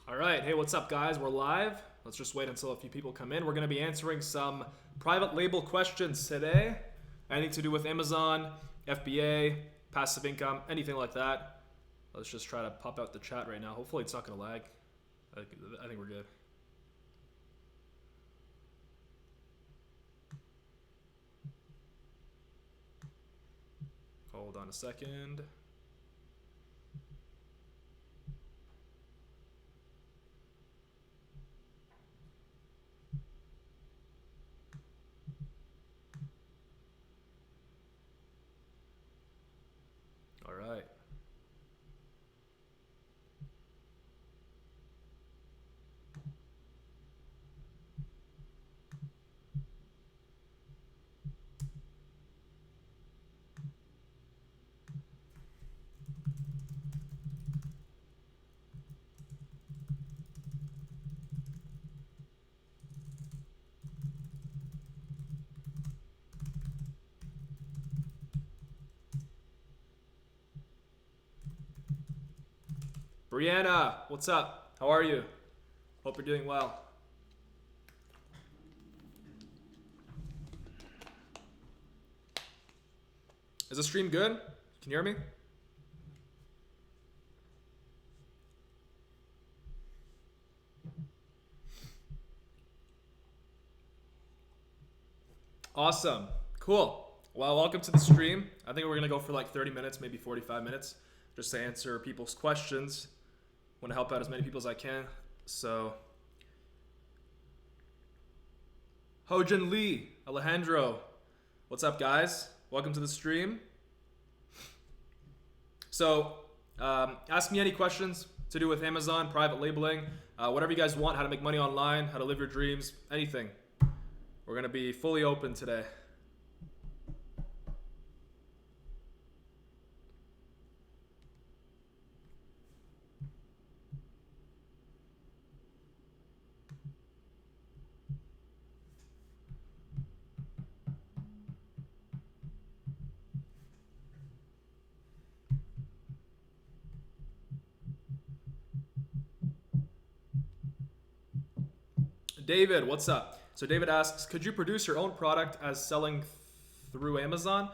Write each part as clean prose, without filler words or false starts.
All right, hey, what's up, guys? We're live. Let's just wait until a few people come in. We're going to be answering some private label questions today. Anything to do with Amazon, FBA, passive income, anything like that. Let's just try to pop out the chat right now. Hopefully it's not going to lag. I think we're good. Hold on a second. All right. Brianna, what's up? How are you? Hope you're doing well. Is the stream good? Can you hear me? Awesome. Cool. Well, welcome to the stream. I think we're going to go for like 30 minutes, maybe 45 minutes, just to answer people's questions. Want to help out as many people as I can. So, Hojin Lee, Alejandro, what's up, guys? Welcome to the stream. So, ask me any questions to do with Amazon, private labeling, whatever you guys want, how to make money online, how to live your dreams, anything. We're going to be fully open today. David, what's up? So David asks, could you produce your own product as selling through Amazon?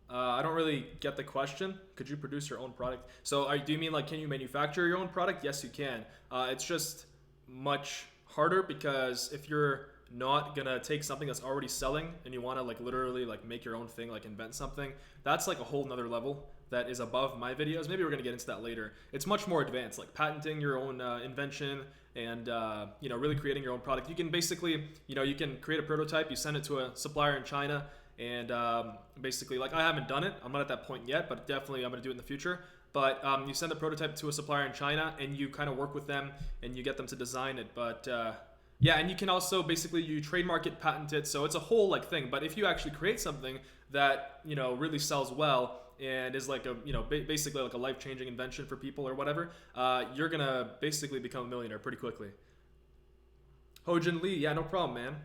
I don't really get the question. Could you produce your own product? So do you mean like, can you manufacture your own product? Yes, you can. It's just much harder because if you're not gonna take something that's already selling and you want to like literally like make your own thing, like invent something, that's like a whole nother level that is above my videos. Maybe we're gonna get into that later. It's much more advanced, like patenting your own invention and really creating your own product. You can basically, you can create a prototype, you send it to a supplier in China, and basically, like, I haven't done it, I'm not at that point yet, but definitely I'm gonna do it in the future. But you send the prototype to a supplier in China and you kind of work with them and you get them to design it. But yeah, and you can also basically, you trademark it, patent it, so it's a whole like thing. But if you actually create something that really sells well and is like a basically like a life-changing invention for people or whatever, you're gonna basically become a millionaire pretty quickly. Hojin Lee, yeah, no problem, man.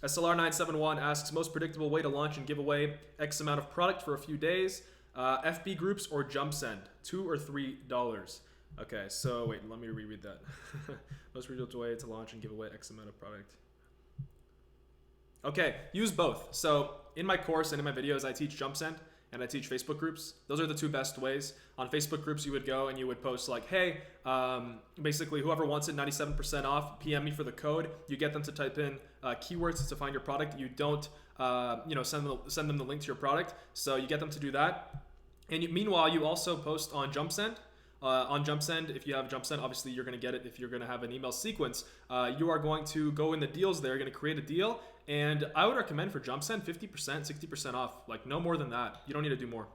SLR971 asks, most predictable way to launch and give away X amount of product for a few days, FB groups or Jumpsend, $2 or $3. Okay, so wait, let me reread that. Most predictable way to launch and give away X amount of product. Okay, use both. So in my course and in my videos, I teach Jumpsend and I teach Facebook groups. Those are the two best ways. On Facebook groups, you would go and you would post like, hey, basically whoever wants it 97% off, PM me for the code. You get them to type in keywords to find your product. You don't, send them the link to your product. So you get them to do that. And meanwhile, you also post on Jumpsend. On Jumpsend, if you have Jumpsend, obviously you're going to get it if you're going to have an email sequence. You are going to go in the deals there, you're going to create a deal, and I would recommend for Jumpsend 50%, 60% off, like no more than that. You don't need to do more.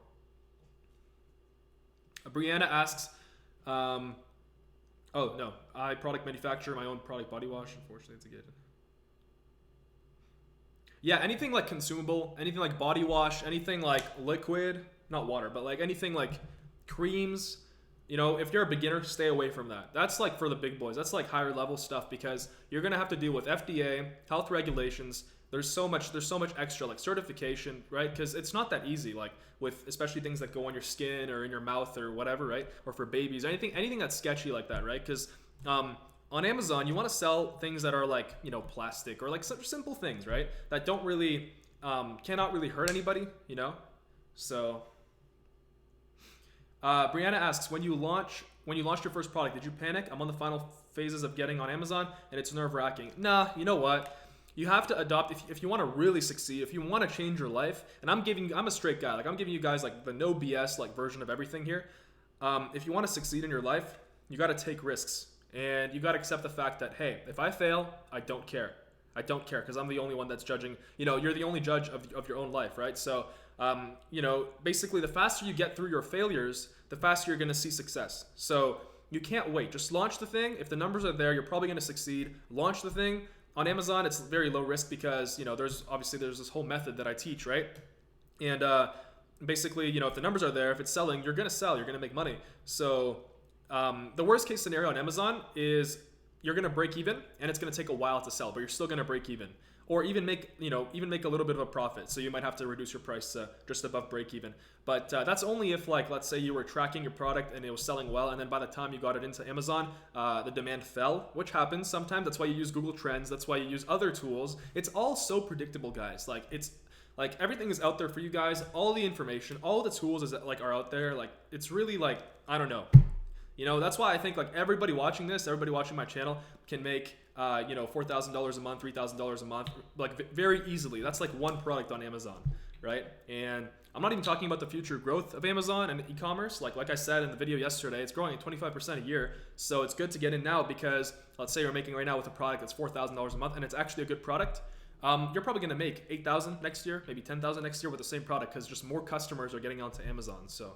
Brianna asks, oh no, I product manufacture my own product body wash. Unfortunately, it's a given. Yeah, anything like consumable, anything like body wash, anything like liquid, not water, but like anything like creams. If you're a beginner, stay away from that. That's like for the big boys. That's like higher level stuff because you're gonna have to deal with FDA, health regulations. There's so much extra like certification, right? Because it's not that easy. Like with especially things that go on your skin or in your mouth or whatever, right? Or for babies, anything that's sketchy like that, right? Because On Amazon, you want to sell things that are like, you know, plastic or like such simple things, right? That don't really, cannot really hurt anybody, you know? So, Brianna asks, when you launched your first product, did you panic? I'm on the final phases of getting on Amazon and it's nerve wracking. Nah, you know what? You have to adopt, if you want to really succeed, if you want to change your life, and I'm a straight guy, like I'm giving you guys like the no BS like version of everything here. If you want to succeed in your life, you got to take risks and you got to accept the fact that, hey, if I fail, I don't care. I don't care because I'm the only one that's judging. You know, you're the only judge of your own life, right? So, you know, basically the faster you get through your failures, the faster you're going to see success. So you can't wait. Just launch the thing. If the numbers are there, you're probably going to succeed. Launch the thing. On Amazon, it's very low risk because, you know, there's this whole method that I teach, right? And basically, you know, if the numbers are there, if it's selling, you're going to sell, you're going to make money. So the worst case scenario on Amazon is you're going to break even and it's going to take a while to sell, but you're still going to break even. Or even make a little bit of a profit. So you might have to reduce your price to just above break even. But that's only if, like, let's say you were tracking your product and it was selling well, and then by the time you got it into Amazon, the demand fell, which happens sometimes. That's why you use Google Trends. That's why you use other tools. It's all so predictable, guys. Like, it's like everything is out there for you guys. all the information, all the tools are out there. Like, it's really like, I don't know. You know, that's why I think like everybody watching my channel can make $4,000 a month, $3,000 a month, like very easily. That's like one product on Amazon, right? And I'm not even talking about the future growth of Amazon and e-commerce. Like I said in the video yesterday, it's growing at 25% a year. So it's good to get in now because let's say you're making right now with a product that's $4,000 a month and it's actually a good product. You're probably going to make $8,000 next year, maybe $10,000 next year with the same product because just more customers are getting onto Amazon. So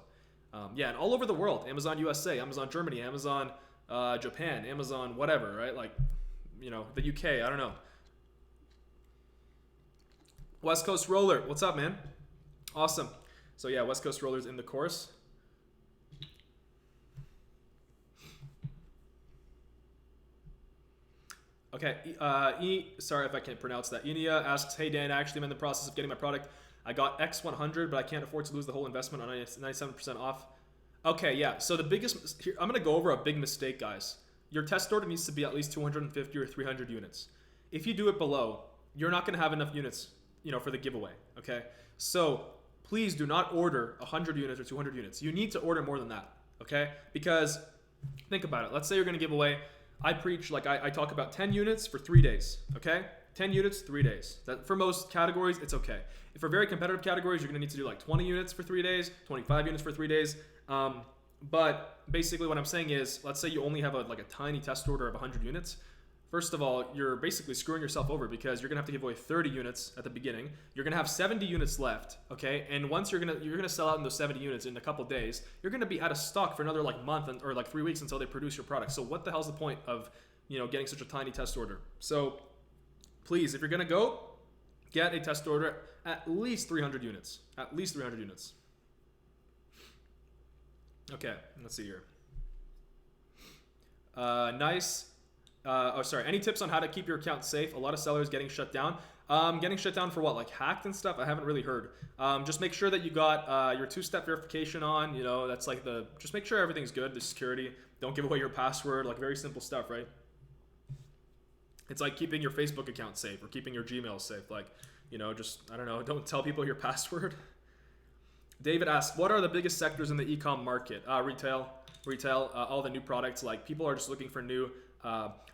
and all over the world, Amazon USA, Amazon Germany, Amazon Japan, Amazon whatever, right? Like, you know, the UK, I don't know. West Coast Roller, what's up, man? Awesome. So yeah, West Coast Roller's in the course. Okay, sorry if I can't pronounce that. Inia asks, hey Dan, I actually am in the process of getting my product. I got X100, but I can't afford to lose the whole investment on 97% off. Okay, yeah, so the biggest, here, I'm gonna go over a big mistake, guys. Your test order needs to be at least 250 or 300 units. If you do it below, you're not gonna have enough units, you know, for the giveaway, okay? So please do not order 100 units or 200 units. You need to order more than that, okay? Because think about it. Let's say you're gonna give away, I preach, like I talk about 10 units for 3 days, okay? 10 units, 3 days. That, for most categories, it's okay. If for very competitive categories, you're gonna need to do like 20 units for 3 days, 25 units for 3 days. But basically what I'm saying is, let's say you only have a tiny test order of 100 units. First of all, you're basically screwing yourself over because you're gonna have to give away 30 units at the beginning. You're gonna have 70 units left, okay? And once you're gonna sell out in those 70 units in a couple days, you're gonna be out of stock for another like month or like 3 weeks until they produce your product. So what the hell's the point of, you know, getting such a tiny test order? So please, if you're gonna go, get a test order at least 300 units. At least 300 units. Okay, let's see here. Nice. Any tips on how to keep your account safe? A lot of sellers getting shut down. Getting shut down for what? Like hacked and stuff? I haven't really heard. Just make sure that you got your 2-step verification on. You know, that's like just make sure everything's good. The security. Don't give away your password. Like very simple stuff, right? It's like keeping your Facebook account safe or keeping your Gmail safe. Like, you know, just, I don't know, don't tell people your password. David asks, what are the biggest sectors in the e-com market? Retail, all the new products. Like people are just looking for new.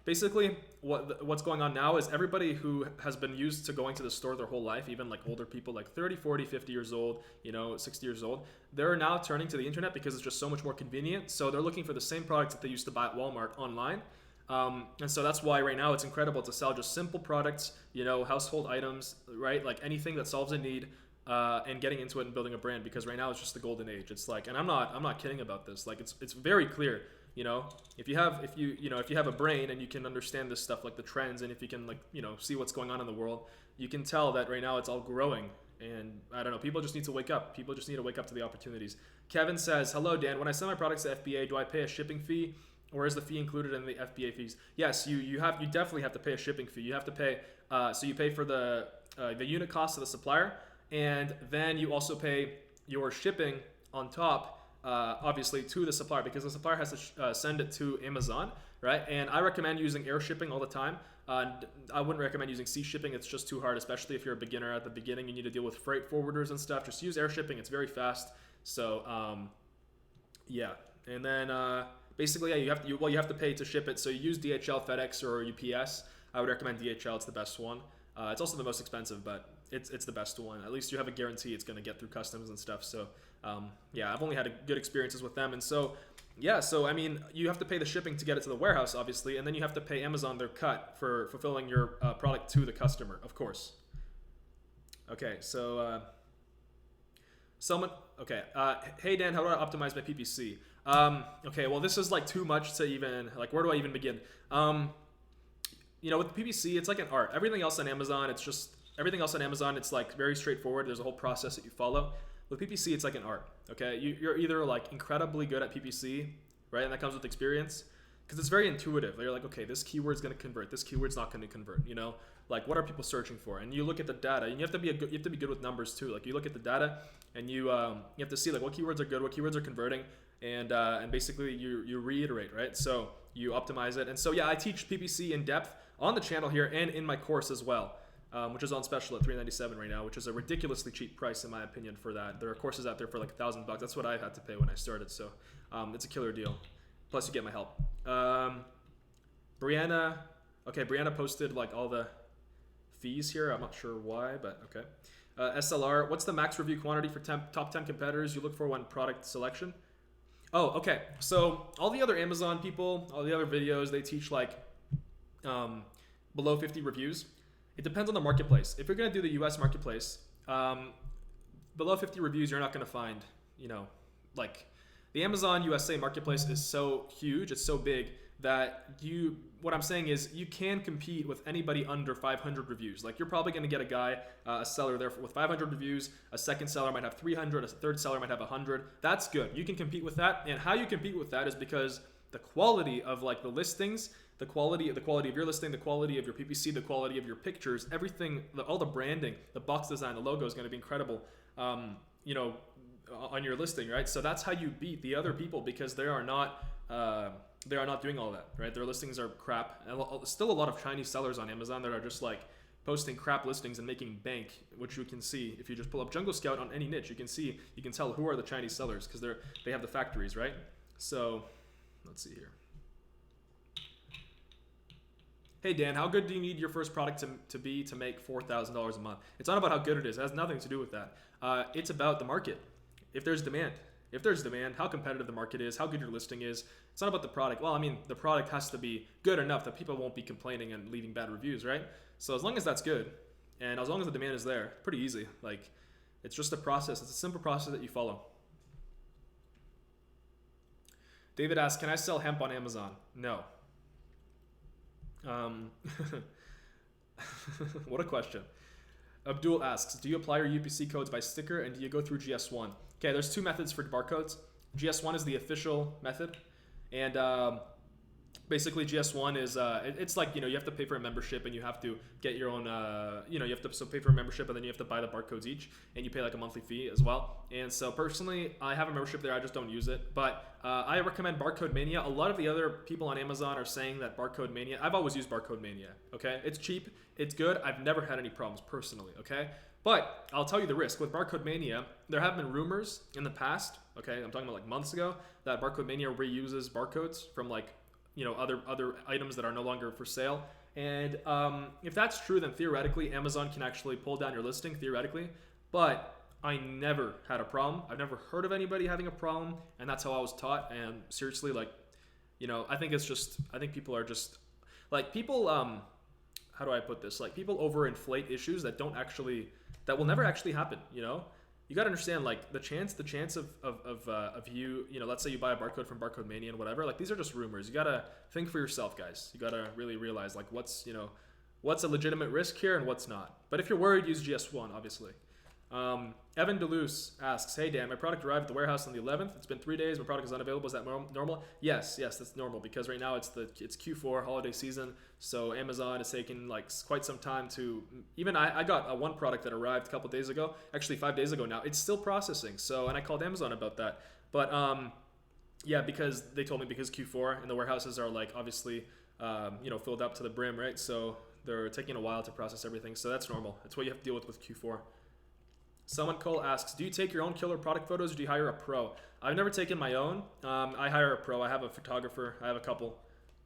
Basically, what's going on now is everybody who has been used to going to the store their whole life, even like older people like 30, 40, 50 years old, you know, 60 years old, they're now turning to the internet because it's just so much more convenient. So they're looking for the same products that they used to buy at Walmart online. And so that's why right now it's incredible to sell just simple products, you know, household items, right? Like anything that solves a need. And getting into it and building a brand, because right now it's just the golden age. It's like, and I'm not kidding about this. Like it's very clear, you know, if you have a brain and you can understand this stuff, like the trends, and if you can like, you know, see what's going on in the world, you can tell that right now it's all growing. And I don't know, people just need to wake up. People just need to wake up to the opportunities. Kevin says, hello Dan, when I sell my products to FBA, do I pay a shipping fee? Or is the fee included in the FBA fees? Yes, you definitely have to pay a shipping fee. You have to pay, so you pay for the unit cost of the supplier. And then you also pay your shipping on top obviously to the supplier, because the supplier has to send it to Amazon, right? And I recommend using air shipping all the time. I wouldn't recommend using sea shipping. It's just too hard, especially if you're a beginner at the beginning. You need to deal with freight forwarders and stuff. Just use air shipping. It's very fast. So yeah, and then basically, yeah, you have to pay to ship it. So you use DHL, FedEx, or UPS. I would recommend DHL. It's the best one. It's also the most expensive, but it's the best one. At least you have a guarantee it's going to get through customs and stuff. So yeah, I've only had good experiences with them. And so yeah, so I mean, you have to pay the shipping to get it to the warehouse, obviously, and then you have to pay Amazon their cut for fulfilling your product to the customer, of course. Okay, so hey Dan, how do I optimize my PPC? Okay, well, this is like too much to even, like, where do I even begin? You know, with PPC, it's like an art. Everything else on Amazon, it's like very straightforward. There's a whole process that you follow. With PPC, it's like an art, okay? You're either like incredibly good at PPC, right? And that comes with experience, because it's very intuitive. You're like, okay, this keyword's gonna convert, this keyword's not gonna convert, you know? Like, what are people searching for? And you look at the data, and you have to be good with numbers too. Like, you look at the data, and you have to see like what keywords are good, what keywords are converting, and basically you reiterate, right? So you optimize it. And so yeah, I teach PPC in depth on the channel here and in my course as well, which is on special at $397 right now, which is a ridiculously cheap price in my opinion for that. There are courses out there for like $1,000. That's what I had to pay when I started. So it's a killer deal. Plus you get my help. Brianna posted like all the fees here. I'm not sure why, but okay. SLR, what's the max review quantity for top 10 competitors you look for when product selection? Oh, okay. So all the other Amazon people, all the other videos, they teach like below 50 reviews. It depends on the marketplace. If you're going to do the US marketplace, below 50 reviews, you're not going to find, you know, like the Amazon USA marketplace is so huge, it's so big that what I'm saying is you can compete with anybody under 500 reviews. Like, you're probably going to get a guy, a seller there with 500 reviews, a second seller might have 300, a third seller might have 100. That's good. You can compete with that. And how you compete with that is because the quality of like the listings, the quality of your listing, the quality of your PPC, the quality of your pictures, everything, all the branding, the box design, the logo is going to be incredible, you know, on your listing, right? So that's how you beat the other people, because they are not doing all that, right? Their listings are crap. And still a lot of Chinese sellers on Amazon that are just like posting crap listings and making bank, which you can see if you just pull up Junglescout on any niche. You can tell who are the Chinese sellers, because they have the factories, right? So let's see here. Hey Dan, how good do you need your first product to be to make $4,000 a month? It's not about how good it is. It has nothing to do with that. It's about the market. If there's demand, how competitive the market is, how good your listing is. It's not about the product. Well, I mean, the product has to be good enough that people won't be complaining and leaving bad reviews, right? So as long as that's good, and as long as the demand is there, pretty easy. Like, it's just a process. It's a simple process that you follow. David asks, can I sell hemp on Amazon? No. What a question. Abdul asks, do you apply your UPC codes by sticker, and do you go through GS1? Okay, there's two methods for barcodes. GS1 is the official method, and basically GS1 is it's like, you know, you have to pay for a membership, and you have to get your own you know, you have to pay for a membership, and then you have to buy the barcodes each, and you pay like a monthly fee as well. And so personally, I have a membership there. I just don't use it, but I recommend Barcode Mania. A lot of the other people on Amazon are saying that Barcode Mania, I've always used Barcode Mania, okay? It's cheap, it's good. I've never had any problems personally, okay? But I'll tell you the risk. With Barcode Mania, there have been rumors in the past, okay, I'm talking about like months ago, that Barcode Mania reuses barcodes from like, you know, other items that are no longer for sale. And if that's true, then theoretically, Amazon can actually pull down your listing, theoretically. But I never had a problem. I've never heard of anybody having a problem, and that's how I was taught. And seriously, like, you know, I think people are just, like, people, how do I put this? Like, people overinflate issues that will never actually happen, you know? You got to understand, like, the chance of you, you know, let's say you buy a barcode from Barcode Mania and whatever, like, these are just rumors. You got to think for yourself, guys. You got to really realize, like, what's a legitimate risk here and what's not. But if you're worried, use GS1, obviously. Evan DeLuce asks, hey Dan, my product arrived at the warehouse on the 11th. It's been 3 days. My product is unavailable. Is that normal? Yes, that's normal, because right now it's Q4 holiday season. So Amazon is taking like quite some time to, even I got one product that arrived a couple days ago, actually 5 days ago now. It's still processing. So, and I called Amazon about that. But yeah, because they told me because Q4 and the warehouses are like obviously filled up to the brim, right? So they're taking a while to process everything. So that's normal. That's what you have to deal with Q4. Someone Cole asks, do you take your own killer product photos or do you hire a pro? I've never taken my own. I hire a pro. I have a photographer. I have a couple.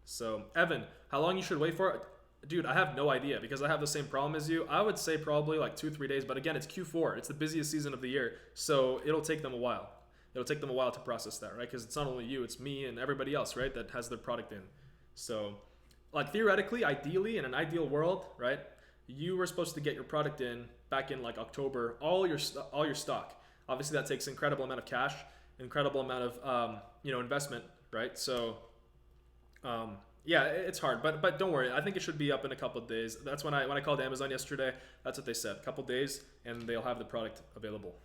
So Evan, how long you should wait for it? Dude, I have no idea because I have the same problem as you. I would say probably like 2-3 days, but again, it's Q4. It's the busiest season of the year, so it'll take them a while. It'll take them a while to process that, right? Because it's not only you, it's me and everybody else, right, that has their product in. So, like theoretically, ideally, in an ideal world, right, you were supposed to get your product in back in like October, all your stock. Obviously, that takes an incredible amount of cash, incredible amount of investment, right? So, yeah, it's hard, but don't worry. I think it should be up in a couple of days. That's when I called Amazon yesterday. That's what they said. A couple of days, and they'll have the product available.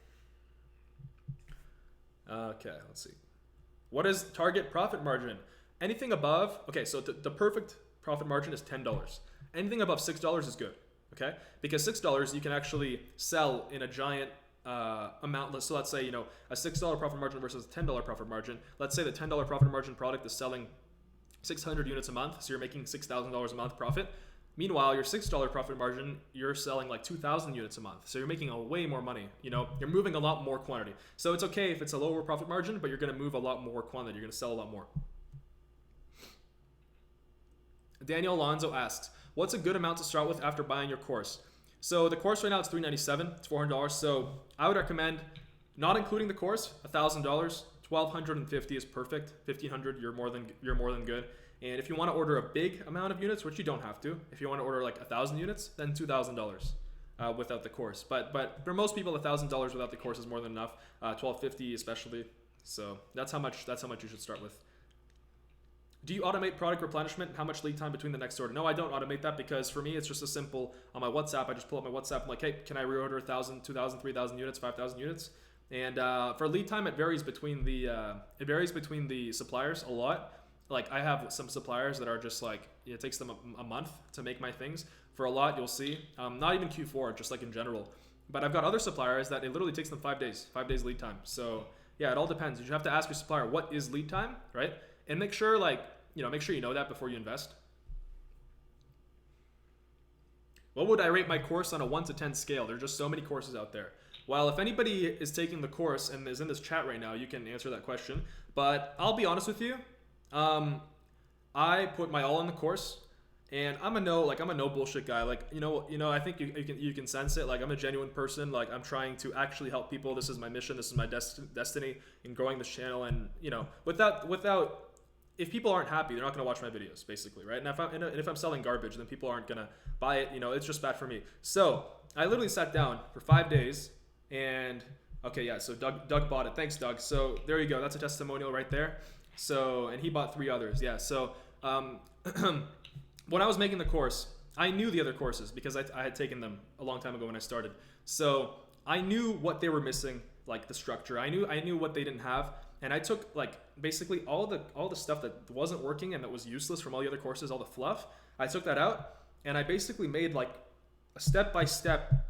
Okay, let's see. What is target profit margin? Anything above, okay, so the perfect profit margin is $10. Anything above $6 is good, okay? Because $6 you can actually sell in a giant amount. So let's say, a $6 profit margin versus a $10 profit margin. Let's say the $10 profit margin product is selling 600 units a month, so you're making $6,000 a month profit. Meanwhile, your $6 profit margin, you're selling like 2,000 units a month. So you're making a way more money. You're moving a lot more quantity. So it's okay if it's a lower profit margin, but you're going to move a lot more quantity. You're going to sell a lot more. Daniel Alonzo asks, what's a good amount to start with after buying your course? So the course right now is $397. It's $400. So I would recommend, not including the course, $1,000. $1,250 is perfect. $1,500, you're more than good. And if you want to order a big amount of units, which you don't have to, if you want to order like 1,000 units, then $2,000 without the course. But for most people, $1,000 without the course is more than enough. $1,250 especially. So that's how much you should start with. Do you automate product replenishment? How much lead time between the next order? No, I don't automate that because for me, it's just a simple, on my WhatsApp, I just pull up my WhatsApp. I'm like, hey, can I reorder 1,000, 2,000, 3,000 units, 5,000 units? And for lead time, it varies between the suppliers a lot. Like I have some suppliers that are just like, it takes them a month to make my things. For a lot, you'll see, not even Q4, just like in general. But I've got other suppliers that it literally takes them 5 days lead time. So yeah, it all depends. You have to ask your supplier, what is lead time, right? And make sure you know that before you invest. What would I rate my course on a 1 to 10 scale? There's just so many courses out there. Well, if anybody is taking the course and is in this chat right now, you can answer that question. But I'll be honest with you. I put my all in the course, and I'm a no bullshit guy. Like, I think you can sense it. Like, I'm a genuine person. Like, I'm trying to actually help people. This is my mission. This is my destiny in growing this channel. And, without if people aren't happy, they're not going to watch my videos, basically, right? And if I'm selling garbage, then people aren't going to buy it. It's just bad for me. So I literally sat down for 5 days, and okay, yeah. So Doug bought it. Thanks, Doug. So there you go. That's a testimonial right there. So, and he bought 3 others. Yeah. So when I was making the course, I knew the other courses because I had taken them a long time ago when I started. So I knew what they were missing, like the structure. I knew what they didn't have. And I took like basically all the stuff that wasn't working and that was useless from all the other courses, all the fluff. I took that out and I basically made like a step-by-step,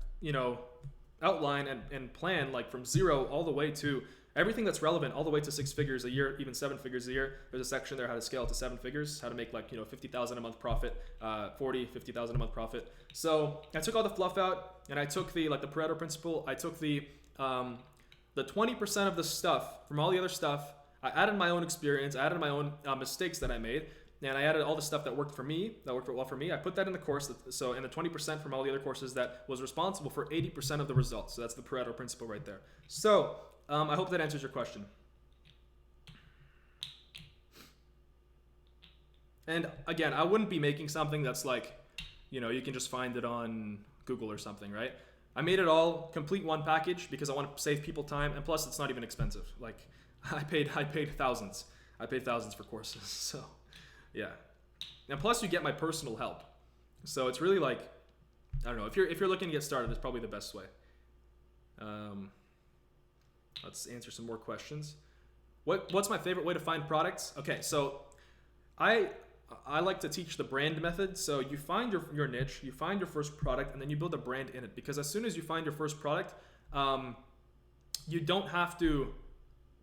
outline and plan, like from 0 all the way to everything that's relevant, all the way to 6 figures a year, even 7 figures a year. There's a section there how to scale to 7 figures, how to make like 50,000 a month profit, 50,000 a month profit. So I took all the fluff out and I took the Pareto principle. I took the 20% of the stuff from all the other stuff. I added my own experience. I added my own mistakes that I made. And I added all the stuff that worked well for me. I put that in the course. And the 20% from all the other courses that was responsible for 80% of the results. So that's the Pareto principle right there. So I hope that answers your question. And again, I wouldn't be making something that's like, you can just find it on Google or something, right? I made it all complete one package because I want to save people time. And plus it's not even expensive. Like I paid thousands. I paid thousands for courses. So yeah. And plus you get my personal help. So it's really like, I don't know, if you're looking to get started, it's probably the best way. Let's answer some more questions. What's my favorite way to find products? Okay, so I like to teach the brand method. So you find your niche, you find your first product, and then you build a brand in it. Because as soon as you find your first product, you don't have to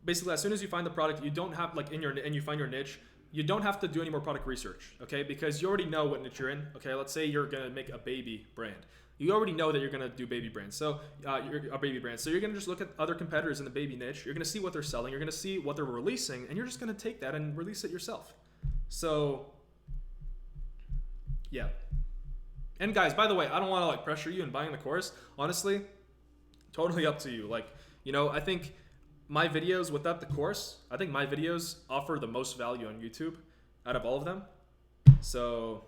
basically, as soon as you find the product, you don't have like and you find your niche, you don't have to do any more product research, okay? Because you already know what niche you're in, okay? Let's say you're gonna make a baby brand. You already know that you're gonna do baby brands, so you're a baby brand. So you're gonna just look at other competitors in the baby niche. You're gonna see what they're selling. You're gonna see what they're releasing, and you're just gonna take that and release it yourself. So, yeah. And guys, by the way, I don't want to like pressure you in buying the course. Honestly, totally up to you. Like, I think my videos without the course, I think my videos offer the most value on YouTube out of all of them. So,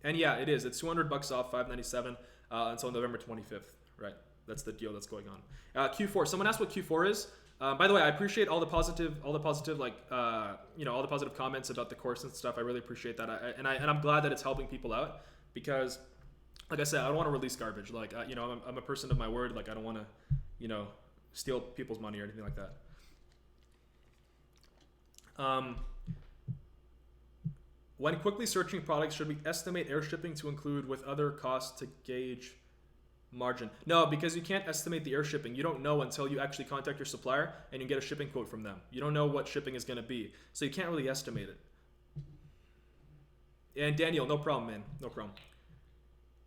and yeah, it is. It's $200 off, $597 until November 25th. Right, that's the deal that's going on. Q4. Someone asked what Q4 is. By the way, I appreciate all the positive like all the positive comments about the course and stuff. I really appreciate that. And I'm glad that it's helping people out because, like I said, I don't want to release garbage. Like I'm a person of my word. Like I don't want to steal people's money or anything like that. When quickly searching products, should we estimate air shipping to include with other costs to gauge margin? No, because you can't estimate the air shipping. You don't know until you actually contact your supplier and you get a shipping quote from them. You don't know what shipping is going to be, so you can't really estimate it. And Daniel, no problem, man, no problem.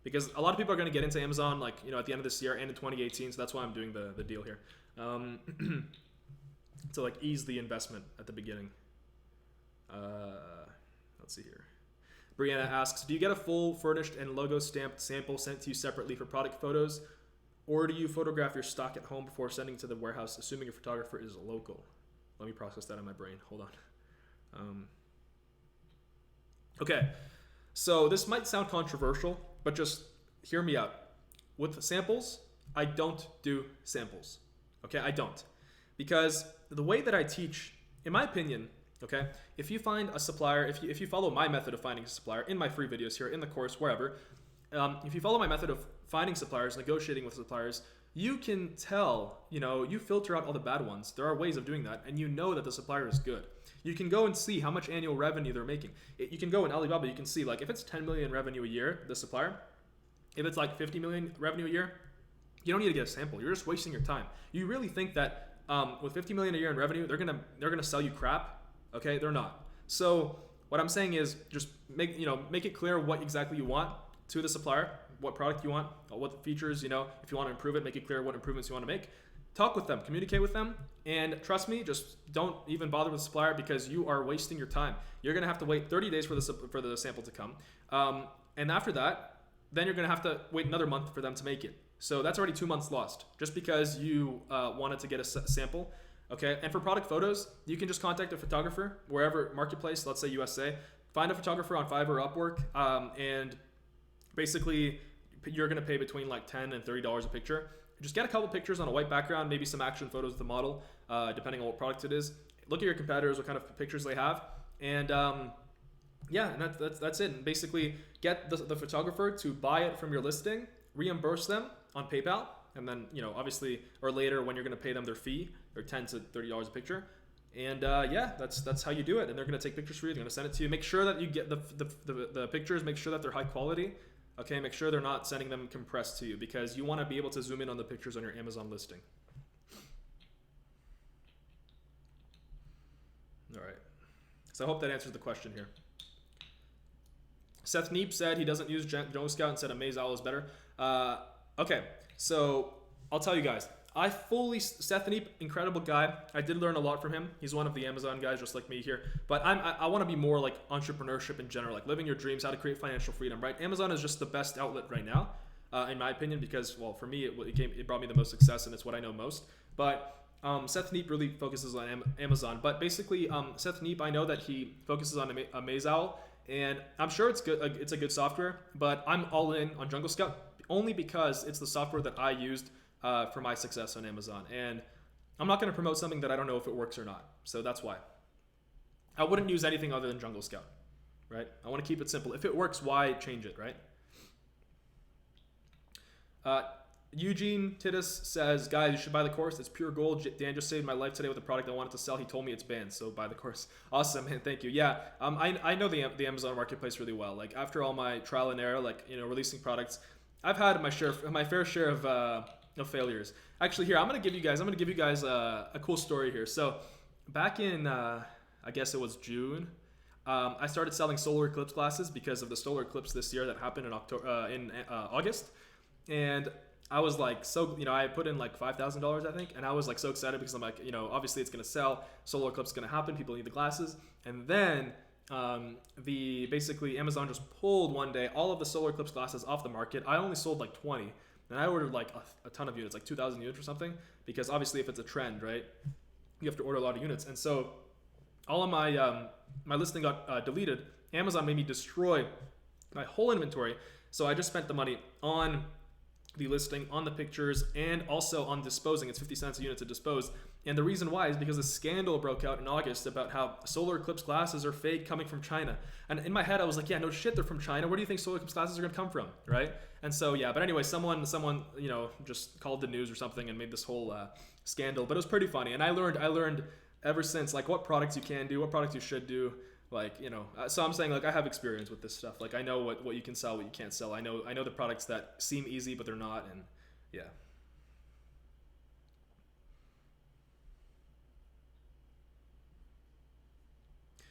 Because a lot of people are going to get into Amazon like at the end of this year and in 2018, so that's why I'm doing the deal here. To like ease the investment at the beginning. Let's see here. Brianna asks, do you get a full furnished and logo stamped sample sent to you separately for product photos, or do you photograph your stock at home before sending to the warehouse, assuming your photographer is local? Let me process that in my brain. Hold on. Okay, so this might sound controversial, but just hear me out. With samples, I don't do samples. Okay, I don't. Because the way that I teach, in my opinion, okay, if you find a supplier, if you follow my method of finding a supplier in my free videos here, in the course, wherever, if you follow my method of finding suppliers, negotiating with suppliers, you can tell, you filter out all the bad ones. There are ways of doing that, and you know that the supplier is good. You can go and see how much annual revenue they're making. You can go in Alibaba, you can see, like, if it's 10 million revenue a year, the supplier, if it's like 50 million revenue a year, you don't need to get a sample. You're just wasting your time. You really think that with 50 million a year in revenue, they're gonna sell you crap? Okay, they're not. So what I'm saying is just make it clear what exactly you want to the supplier, what product you want, what features, if you want to improve it, make it clear what improvements you want to make. Talk with them, communicate with them, and trust me, just don't even bother with the supplier because you are wasting your time. You're gonna have to wait 30 days for the sample to come, and after that, then you're gonna have to wait another month for them to make it. So that's already 2 months lost just because you wanted to get a sample. Okay, and for product photos, you can just contact a photographer wherever marketplace, let's say USA, find a photographer on Fiverr or Upwork, and basically you're gonna pay between like $10 and $30 a picture. Just get a couple pictures on a white background, maybe some action photos of the model, depending on what product it is. Look at your competitors, what kind of pictures they have, and yeah, and that's it. And basically get the photographer to buy it from your listing, reimburse them on PayPal, and then obviously, or later when you're gonna pay them their fee, or $10 to $30 a picture, and yeah, that's how you do it. And they're gonna take pictures for you. They're gonna send it to you. Make sure that you get the pictures. Make sure that they're high quality. Okay, make sure they're not sending them compressed to you because you want to be able to zoom in on the pictures on your Amazon listing. All right. So I hope that answers the question here. Seth Neep said he doesn't use Junglescout and said Amazowl is better. Okay, so I'll tell you guys. Seth Neep, incredible guy. I did learn a lot from him. He's one of the Amazon guys just like me here. But I want to be more like entrepreneurship in general, like living your dreams, how to create financial freedom, right? Amazon is just the best outlet right now, in my opinion, because, well, for me, it brought me the most success and it's what I know most. But Seth Neep really focuses on Amazon. But basically, Seth Neep, I know that he focuses on Amazowl, and I'm sure it's good. It's a good software, but I'm all in on Junglescout only because it's the software that I used for my success on Amazon. And I'm not going to promote something that I don't know if it works or not. So that's why. I wouldn't use anything other than Junglescout, right? I want to keep it simple. If it works, why change it, right? Eugene Titus says, guys, you should buy the course. It's pure gold. Dan just saved my life today with a product I wanted to sell. He told me it's banned, so buy the course. Awesome, man. Thank you. Yeah, I know the Amazon marketplace really well. Like after all my trial and error, like releasing products, I've had my fair share of failures. Actually, here I'm gonna give you guys a cool story here. So back in I guess it was June. I started selling solar eclipse glasses because of the solar eclipse this year that happened in August, and I was like, so I put in like $5,000 I think, and I was like so excited because I'm like, obviously it's gonna sell, solar eclipse is gonna happen, people need the glasses, and then the basically Amazon just pulled one day all of the solar eclipse glasses off the market. I only sold like 20, and I ordered like a ton of units, like 2,000 units or something, because obviously if it's a trend, right, you have to order a lot of units, and so all of my listing got deleted. Amazon made me destroy my whole inventory, so I just spent the money on the listing, on the pictures, and also on disposing. It's 50 cents a unit to dispose. And the reason why is because a scandal broke out in August about how solar eclipse glasses are fake, coming from China. And in my head, I was like, yeah, no shit, they're from China. Where do you think solar eclipse glasses are gonna come from, right? And so yeah, but anyway, someone just called the news or something and made this whole scandal. But it was pretty funny, and I learned ever since, like, what products you can do, what products you should do. Like, so I'm saying, like, I have experience with this stuff. Like, I know what you can sell, what you can't sell. I know the products that seem easy but they're not, and yeah.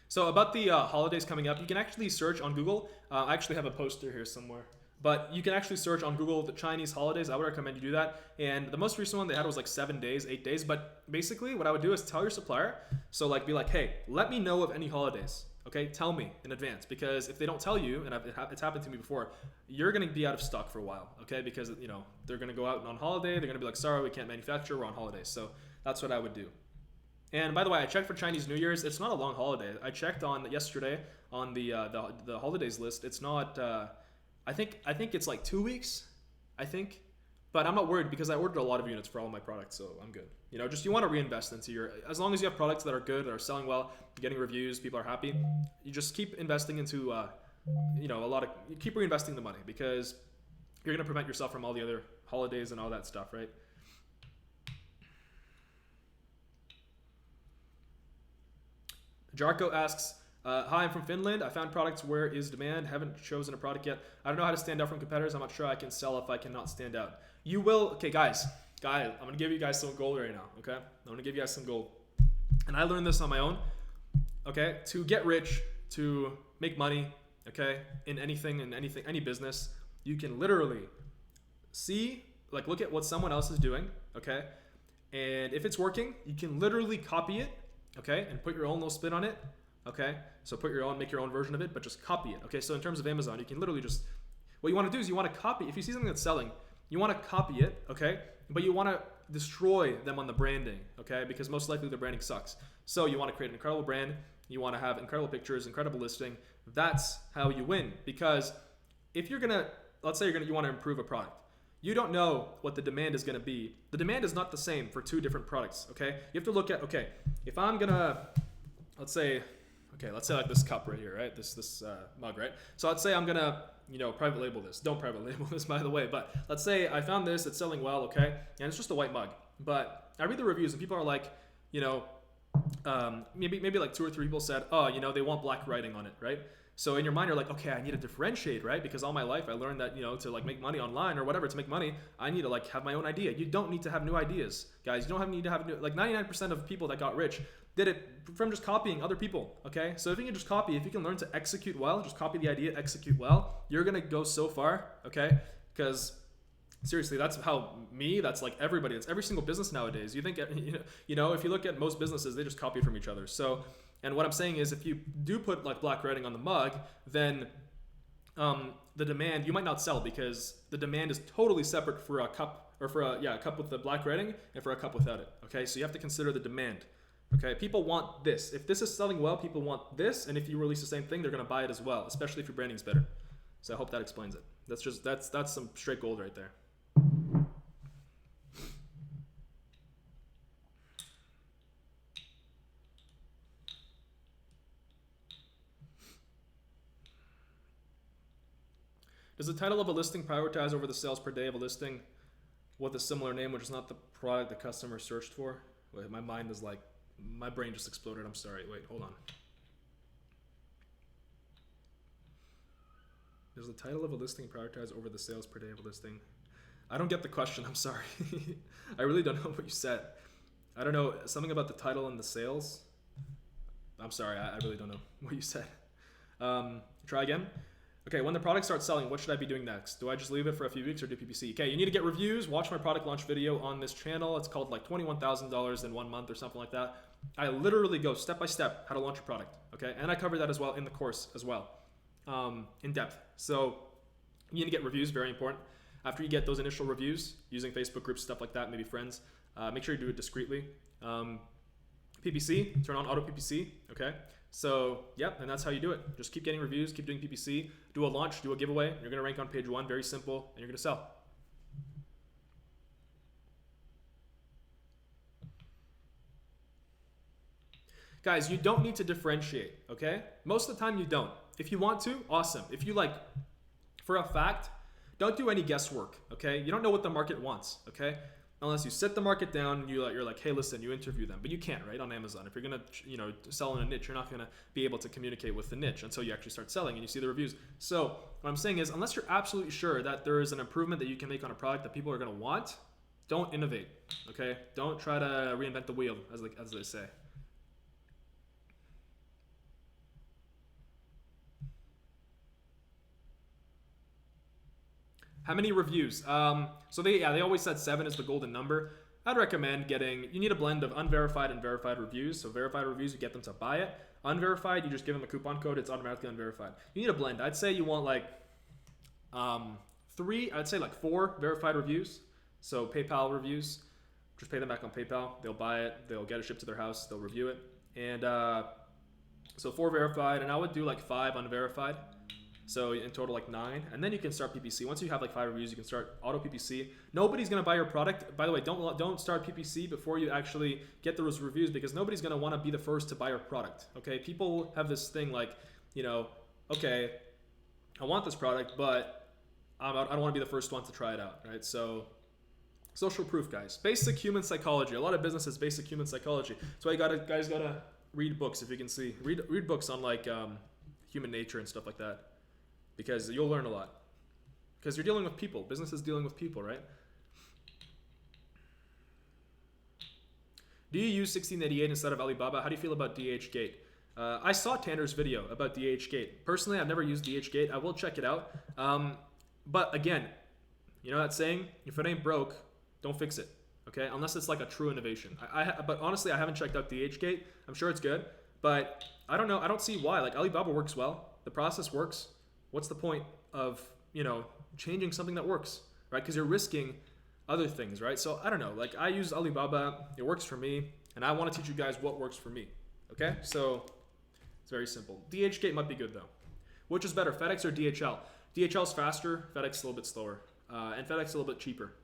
So about the holidays coming up, you can actually search on Google. I actually have a poster here somewhere. But you can actually search on Google the Chinese holidays. I would recommend you do that. And the most recent one they had was like 7 days, 8 days. But basically what I would do is tell your supplier. So like be like, hey, let me know of any holidays. Okay, tell me in advance, because if they don't tell you, and it's happened to me before, you're gonna be out of stock for a while. Okay, because they're gonna go out on holiday. They're gonna be like, sorry, we can't manufacture. We're on holidays. So that's what I would do. And by the way, I checked for Chinese New Year's. It's not a long holiday. I checked on yesterday on the holidays list. It's not. I think it's like 2 weeks. I think, but I'm not worried because I ordered a lot of units for all of my products, so I'm good. Just you want to reinvest into your. As long as you have products that are good, that are selling well, getting reviews, people are happy. You just keep investing into keep reinvesting the money, because you're gonna prevent yourself from all the other holidays and all that stuff, right? Jarko asks, hi, I'm from Finland. I found products. Where is demand? Haven't chosen a product yet. I don't know how to stand out from competitors. I'm not sure I can sell if I cannot stand out. You will. Okay, guys, I'm going to give you guys some gold right now, okay? I'm going to give you guys some gold. And I learned this on my own, okay? To get rich, to make money, okay, in any business, you can literally look at what someone else is doing, okay? And if it's working, you can literally copy it, okay, and put your own little spin on it, okay? So make your own version of it, but just copy it, okay? So in terms of Amazon, you can literally just, what you want to do is you want to copy, if you see something that's selling, you want to copy it, okay? But you want to destroy them on the branding, okay? Because most likely the branding sucks. So you want to create an incredible brand, you want to have incredible pictures, incredible listing. That's how you win. Because if you're gonna, let's say you want to improve a product, you don't know what the demand is going to be. The demand is not the same for two different products, okay? You have to look at, okay, if I'm going to, let's say like this cup right here, right? This mug, right? So let's say I'm going to, private label this. Don't private label this, by the way. But let's say I found this, it's selling well, okay? And it's just a white mug. But I read the reviews and people are like, maybe like 2 or 3 people said, oh, they want black writing on it, right? So in your mind, you're like, okay, I need to differentiate, right? Because all my life I learned that, to like make money online or whatever, to make money, I need to like have my own idea. You don't need to have new ideas, guys. You don't need to have new, like 99% of people that got rich did it from just copying other people, okay? So if you can just copy, if you can learn to execute well, just copy the idea, execute well, you're gonna go so far, okay? Because seriously, that's that's like everybody, it's every single business nowadays. You think, if you look at most businesses, they just copy from each other. So, and what I'm saying is, if you do put like black writing on the mug, then the demand, you might not sell, because the demand is totally separate for a cup, or for a cup with the black writing and for a cup without it. Okay, so you have to consider the demand. Okay, people want this. If this is selling well, people want this, and if you release the same thing, they're gonna buy it as well, especially if your branding's better. So I hope that explains it. That's some straight gold right there. Does the title of a listing prioritize over the sales per day of a listing with a similar name, which is not the product the customer searched for? Wait, my mind is like, my brain just exploded. I'm sorry. Wait, hold on. Does the title of a listing prioritize over the sales per day of a listing? I don't get the question. I'm sorry. I really don't know what you said. I don't know, something about the title and the sales. I'm sorry, I really don't know what you said. Try again. Okay, when the product starts selling, what should I be doing next? Do I just leave it for a few weeks or do PPC? Okay, you need to get reviews. Watch my product launch video on this channel. It's called like $21,000 in 1 month or something like that. I literally go step by step how to launch a product. Okay, and I cover that as well in the course as well, in depth. So you need to get reviews, very important. After you get those initial reviews using Facebook groups, stuff like that, maybe friends, make sure you do it discreetly. PPC, turn on auto PPC, okay? So, yep, and that's how you do it. Just keep getting reviews, keep doing PPC, do a launch, do a giveaway. You're gonna rank on page 1, very simple, and you're gonna sell. Guys, you don't need to differentiate, okay? Most of the time you don't. If you want to, awesome. If you like, for a fact, don't do any guesswork, okay? You don't know what the market wants, okay? Unless you sit the market down and you're like, hey, listen, you interview them. But you can't, right, on Amazon. If you're gonna, sell in a niche, you're not gonna be able to communicate with the niche until you actually start selling and you see the reviews. So what I'm saying is, unless you're absolutely sure that there is an improvement that you can make on a product that people are gonna want, don't innovate, okay? Don't try to reinvent the wheel, as they say. How many reviews? So they always said 7 is the golden number. I'd recommend you need a blend of unverified and verified reviews. So verified reviews, you get them to buy it. Unverified, you just give them a coupon code, it's automatically unverified. You need a blend. I'd say you want like 4 verified reviews. So PayPal reviews, just pay them back on PayPal. They'll buy it, they'll get it shipped to their house, they'll review it. And so 4 verified, and I would do like 5 unverified. So in total, like 9, and then you can start PPC. Once you have like 5 reviews, you can start auto PPC. Nobody's gonna buy your product. By the way, don't start PPC before you actually get those reviews, because nobody's gonna want to be the first to buy your product. Okay, people have this thing like, okay, I want this product, but I don't want to be the first one to try it out, right? So social proof, guys. Basic human psychology. A lot of businesses basic human psychology. So guys gotta read books. If you can see, read books on like human nature and stuff like that. Because you'll learn a lot. Because you're dealing with people. Business is dealing with people, right? Do you use 1688 instead of Alibaba? How do you feel about DHgate? I saw Tanner's video about DHgate. Personally, I've never used DHgate. I will check it out. But again, you know that saying? If it ain't broke, don't fix it. Okay? Unless it's like a true innovation. But honestly, I haven't checked out DHgate. I'm sure it's good. But I don't know. I don't see why. Like Alibaba works well. The process works. What's the point of, changing something that works, right? Because you're risking other things, right? So I don't know, like I use Alibaba, it works for me, and I want to teach you guys what works for me, okay? So it's very simple. DHgate might be good though. Which is better, FedEx or DHL? DHL's faster, FedEx is a little bit slower, and FedEx is a little bit cheaper.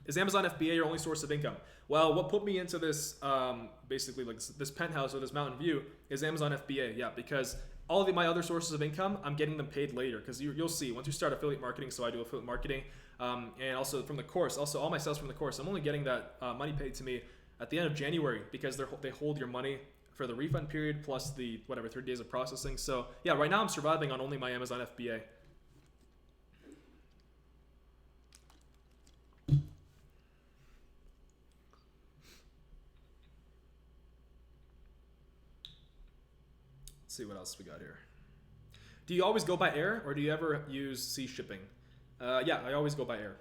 Is Amazon FBA your only source of income? Well, what put me into this, basically like this penthouse or this mountain view is Amazon FBA, yeah, because all of my other sources of income, I'm getting them paid later, because you'll see, once you start affiliate marketing, so I do affiliate marketing, and also from the course, also all my sales from the course, I'm only getting that money paid to me at the end of January, because they hold your money for the refund period, plus the, 3 days of processing. So yeah, right now I'm surviving on only my Amazon FBA. Let's see what else we got here. Do you always go by air, or do you ever use sea shipping? Yeah, I always go by air.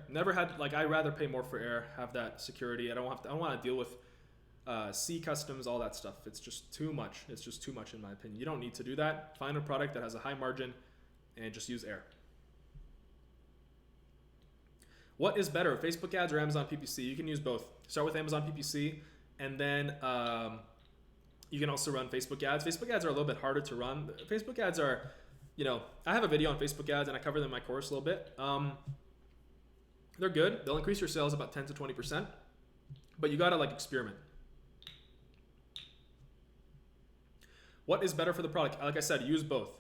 Never had, like, I rather pay more for air, have that security. I don't want to deal with sea customs, all that stuff. It's just too much. It's just too much in my opinion. You don't need to do that. Find a product that has a high margin and just use air. What is better, Facebook ads or Amazon PPC? You can use both. Start with Amazon PPC, and then you can also run Facebook ads. Facebook ads are a little bit harder to run. Facebook ads are, I have a video on Facebook ads and I cover them in my course a little bit. They're good. They'll increase your sales about 10 to 20%, but you gotta like experiment. What is better for the product? Like I said, use both.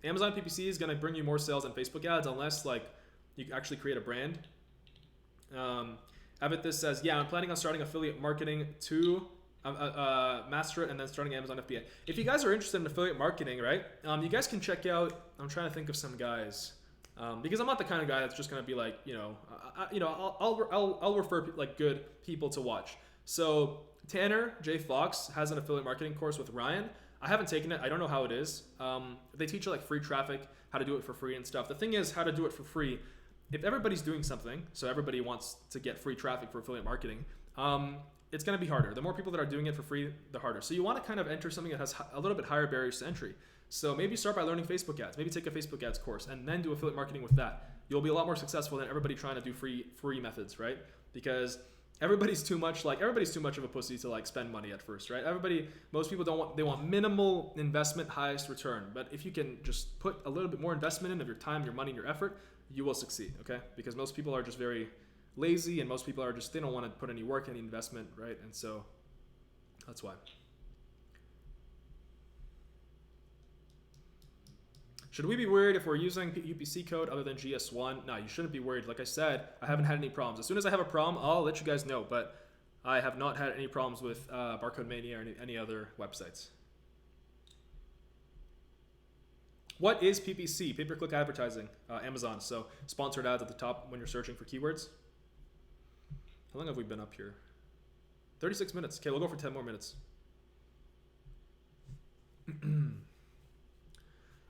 Amazon PPC is gonna bring you more sales than Facebook ads unless like you actually create a brand. This says, yeah, I'm planning on starting affiliate marketing to master it and then starting Amazon FBA. If you guys are interested in affiliate marketing, right, you guys can check out, I'm trying to think of some guys. Because I'm not the kind of guy that's just gonna be like, I'll refer like good people to watch. So Tanner J Fox has an affiliate marketing course with Ryan. I haven't taken it. I don't know how it is. They teach you like free traffic, how to do it for free and stuff. The thing is, how to do it for free. If everybody's doing something, so everybody wants to get free traffic for affiliate marketing, it's going to be harder. The more people that are doing it for free, the harder. So you want to kind of enter something that has a little bit higher barriers to entry. So maybe start by learning Facebook ads. Maybe take a Facebook ads course and then do affiliate marketing with that. You'll be a lot more successful than everybody trying to do free methods, right? Because everybody's too much of a pussy to like spend money at first, right? Most people they want minimal investment, highest return. But if you can just put a little bit more investment in of your time, your money, and your effort, you will succeed, okay? Because most people are just very lazy, and most people are just, they don't want to put any work, any investment, right? And so that's why. Should we be worried if we're using UPC code other than GS1? No, you shouldn't be worried. Like I said, I haven't had any problems. As soon as I have a problem, I'll let you guys know, but I have not had any problems with Barcode Mania or any other websites. What is PPC? Pay-per-click advertising, Amazon. So sponsored ads at the top when you're searching for keywords. How long have we been up here? 36 minutes. Okay, we'll go for 10 more minutes.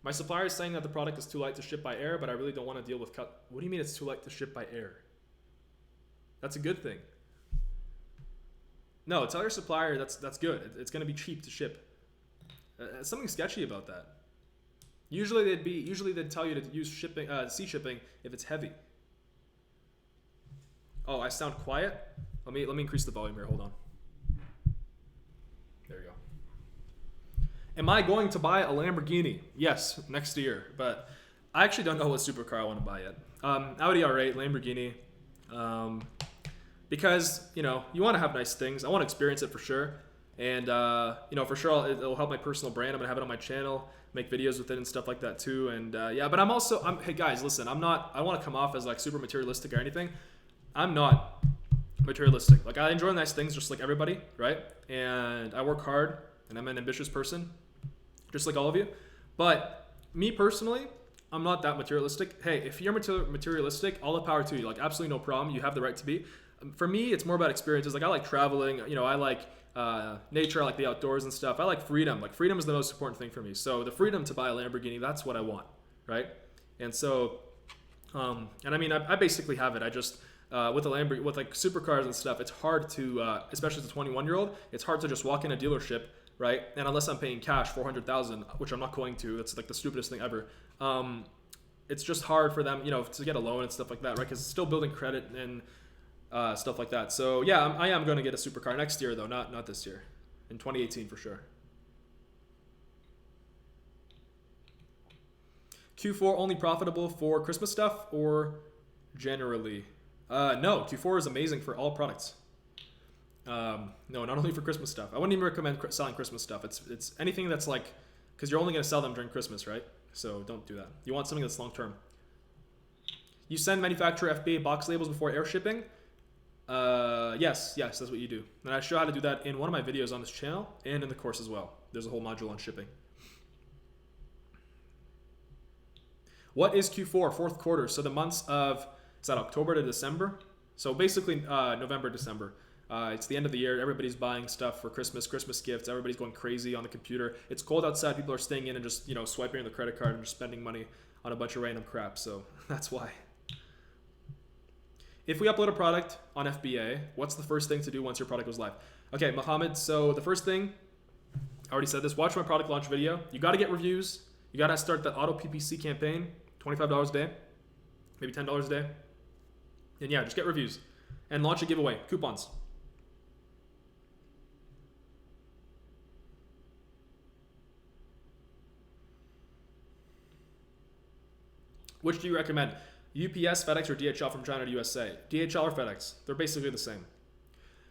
My supplier is saying that the product is too light to ship by air, but I really don't want to deal with What do you mean it's too light to ship by air? That's a good thing. No, tell your supplier that's good. It's going to be cheap to ship. Something sketchy about that. Usually they'd tell you to use sea shipping if it's heavy. Oh, I sound quiet? Let me increase the volume here. Hold on. There you go. Am I going to buy a Lamborghini? Yes, next year. But I actually don't know what supercar I want to buy yet. Audi R8, Lamborghini. Because, you want to have nice things. I want to experience it for sure. And, for sure it'll help my personal brand. I'm going to have it on my channel, make videos with it and stuff like that too. And but hey guys, listen, I want to come off as like super materialistic or anything. I'm not materialistic. Like I enjoy nice things just like everybody, right? And I work hard and I'm an ambitious person, just like all of you. But me personally, I'm not that materialistic. Hey, if you're materialistic, all the power to you. Like absolutely no problem. You have the right to be. For me, it's more about experiences. Like I like traveling, I like nature, I like the outdoors and stuff. I like freedom. Like freedom is the most important thing for me. So the freedom to buy a Lamborghini, that's what I want, right? And so, I basically have it. I just, with a Lamborghini, with like supercars and stuff, it's hard to, especially as a 21-year-old, it's hard to just walk in a dealership, right? And unless I'm paying cash $400,000, which I'm not going to, that's like the stupidest thing ever. It's just hard for them, to get a loan and stuff like that, right? Because it's still building credit and stuff like that. So yeah, I am going to get a supercar next year though, not this year, in 2018 for sure. Q4 only profitable for Christmas stuff or generally? No, Q4 is amazing for all products. No, not only for Christmas stuff. I wouldn't even recommend selling Christmas stuff. It's anything that's like, because you're only going to sell them during Christmas, right? So don't do that. You want something that's long term. You send manufacturer FBA box labels before air shipping. Yes, that's what you do. And I show how to do that in one of my videos on this channel and in the course as well. There's a whole module on shipping. What is Q4, fourth quarter? So the months of, is that October to December? So basically November, December. It's the end of the year. Everybody's buying stuff for Christmas gifts. Everybody's going crazy on the computer. It's cold outside. People are staying in and just, swiping their credit card and just spending money on a bunch of random crap. So that's why. If we upload a product on FBA, what's the first thing to do once your product goes live? Okay, Mohammed, so the first thing, I already said this, watch my product launch video. You got to get reviews. You got to start the auto PPC campaign, $25 a day, maybe $10 a day. And yeah, just get reviews and launch a giveaway, coupons. Which do you recommend? UPS, FedEx, or DHL from China to USA? DHL or FedEx? They're basically the same.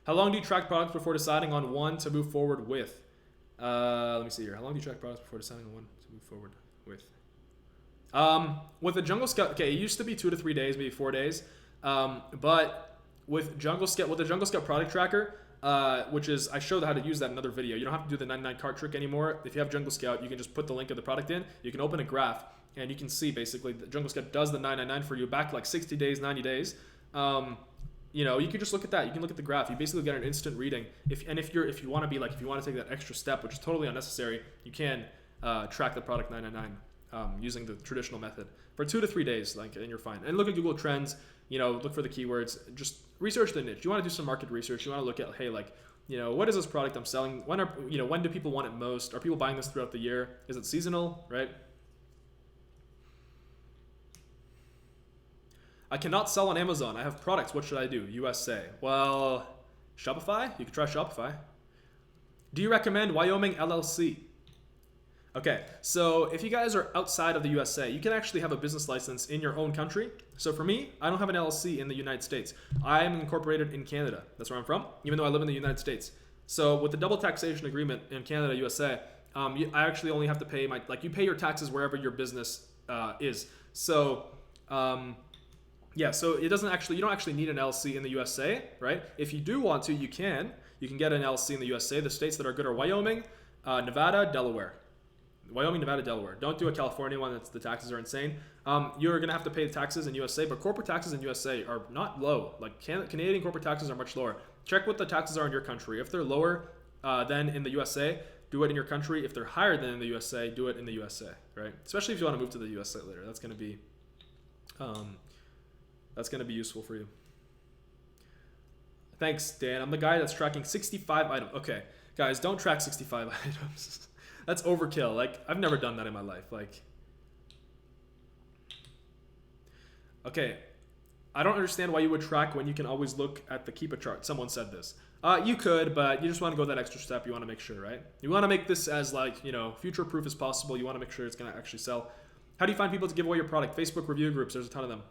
How long do you track products before deciding on one to move forward with? Let me see here. How long do you track products before deciding on one to move forward with? With the Junglescout, okay, it used to be 2 to 3 days, maybe 4 days. But with the Junglescout product tracker, which is, I showed how to use that in another video. You don't have to do the 99 cart trick anymore. If you have Junglescout, you can just put the link of the product in. You can open a graph. and you can see basically that Junglescout does the 999 for you back like 60 days, 90 days. You know, you can just look at that. You can look at the graph. You basically get an instant reading. If you want to take that extra step, which is totally unnecessary, you can track the product 999 using the traditional method for 2 to 3 days, like, and you're fine. And look at Google Trends. You know, look for the keywords. Just research the niche. You want to do some market research. You want to look at, hey, like, you know, what is this product I'm selling? When do people want it most? Are people buying this throughout the year? Is it seasonal, right? I cannot sell on Amazon. I have products. What should I do? USA. Well, Shopify? You could try Shopify. Do you recommend Wyoming LLC? Okay, so if you guys are outside of the USA, you can actually have a business license in your own country. So for me, I don't have an LLC in the United States. I am incorporated in Canada. That's where I'm from, even though I live in the United States. So with the double taxation agreement in Canada, USA, I actually only have to pay you pay your taxes wherever your business is. So, yeah, so you don't actually need an LLC in the USA, right? If you do want to, you can get an LLC in the USA. The states that are good are Wyoming, Nevada, Delaware. Wyoming, Nevada, Delaware. Don't do a California one. The taxes are insane. You're going to have to pay taxes in USA, but corporate taxes in USA are not low. Like Canadian corporate taxes are much lower. Check what the taxes are in your country. If they're lower than in the USA, do it in your country. If they're higher than in the USA, do it in the USA, right? Especially if you want to move to the USA later. That's going to be useful for you. Thanks, Dan. I'm the guy that's tracking 65 items. Okay, guys, don't track 65 items. That's overkill. Like, I've never done that in my life. Like, okay, I don't understand why you would track when you can always look at the Keepa chart. Someone said this. You could, but you just want to go that extra step. You want to make sure, right? You want to make this as, like, you know, future-proof as possible. You want to make sure it's going to actually sell. How do you find people to give away your product? Facebook review groups. There's a ton of them.